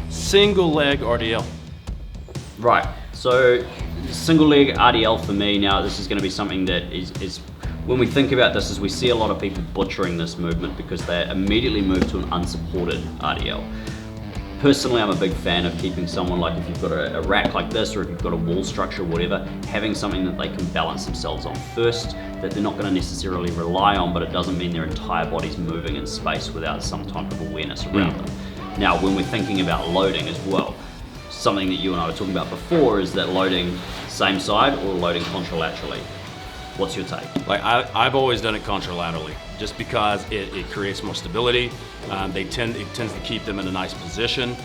Single leg RDL. Right, so single leg RDL for me now, this is going to be something that is when we think about this, is we see a lot of people butchering this movement because they immediately move to an unsupported RDL. Personally, I'm a big fan of keeping someone, like if you've got a rack like this, or if you've got a wall structure, whatever, having something that they can balance themselves on first, that they're not going to necessarily rely on, but it doesn't mean their entire body's moving in space without some type of awareness around them. Now, when we're thinking about loading as well, something that you and I were talking about before is that loading same side or loading contralaterally. What's your take? Like I've always done it contralaterally, just because it creates more stability. It tends to keep them in a nice position.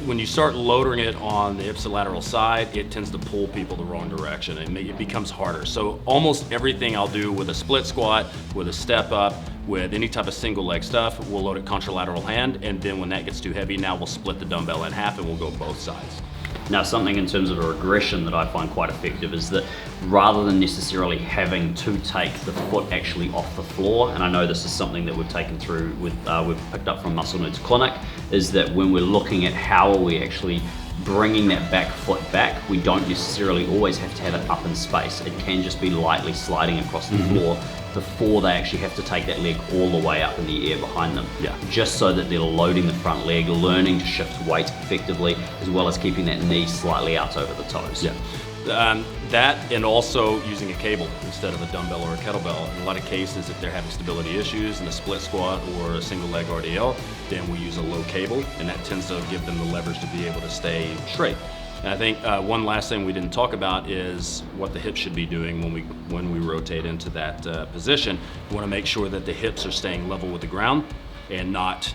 When you start loading it on the ipsilateral side, it tends to pull people the wrong direction and it becomes harder. So almost everything I'll do with a split squat, with a step up, with any type of single leg stuff, we'll load it contralateral hand, and then when that gets too heavy, now we'll split the dumbbell in half and we'll go both sides. Now, something in terms of a regression that I find quite effective is that rather than necessarily having to take the foot actually off the floor, and I know this is something that we've taken through with, we've picked up from Muscle Nerds Clinic, is that when we're looking at how are we actually bringing that back foot back, we don't necessarily always have to have it up in space. It can just be lightly sliding across the floor before they actually have to take that leg all the way up in the air behind them. Yeah. Just so that they're loading the front leg, learning to shift weight effectively, as well as keeping that knee slightly out over the toes. Yeah. That, and also using a cable instead of a dumbbell or a kettlebell. In a lot of cases, if they're having stability issues in a split squat or a single leg RDL, then we use a low cable, and that tends to give them the leverage to be able to stay straight. And I think one last thing we didn't talk about is what the hips should be doing when we rotate into that position. We want to make sure that the hips are staying level with the ground and not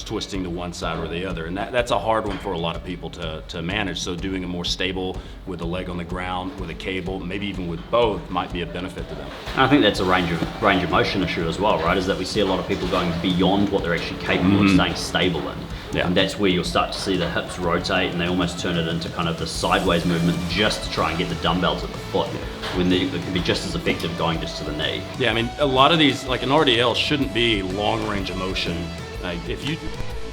twisting to one side or the other, and that's a hard one for a lot of people to manage. So doing a more stable with a leg on the ground, with a cable, maybe even with both, might be a benefit to them. And I think that's a range of motion issue as well, right? Is that we see a lot of people going beyond what they're actually capable of staying stable in. Yeah. And that's where you'll start to see the hips rotate, and they almost turn it into kind of the sideways movement just to try and get the dumbbell to the foot, when it can be just as effective going just to the knee. Yeah, I mean, a lot of these, like an RDL, shouldn't be long range of motion. Like if you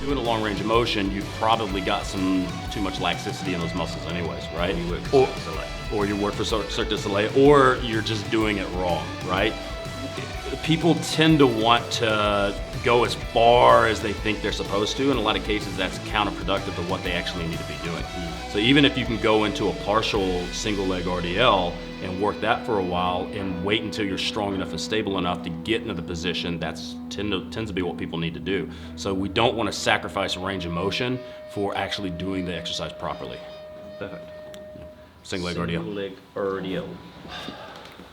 doing a long range of motion, you've probably got too much laxity in those muscles anyways, right? Or you work for Cirque du Soleil, or you're just doing it wrong, right? People tend to want to go as far as they think they're supposed to. In a lot of cases, that's counterproductive to what they actually need to be doing. So even if you can go into a partial single leg RDL and work that for a while and wait until you're strong enough and stable enough to get into the position, tends to be what people need to do. So we don't want to sacrifice range of motion for actually doing the exercise properly. Perfect. Single leg RDL. Single leg RDL.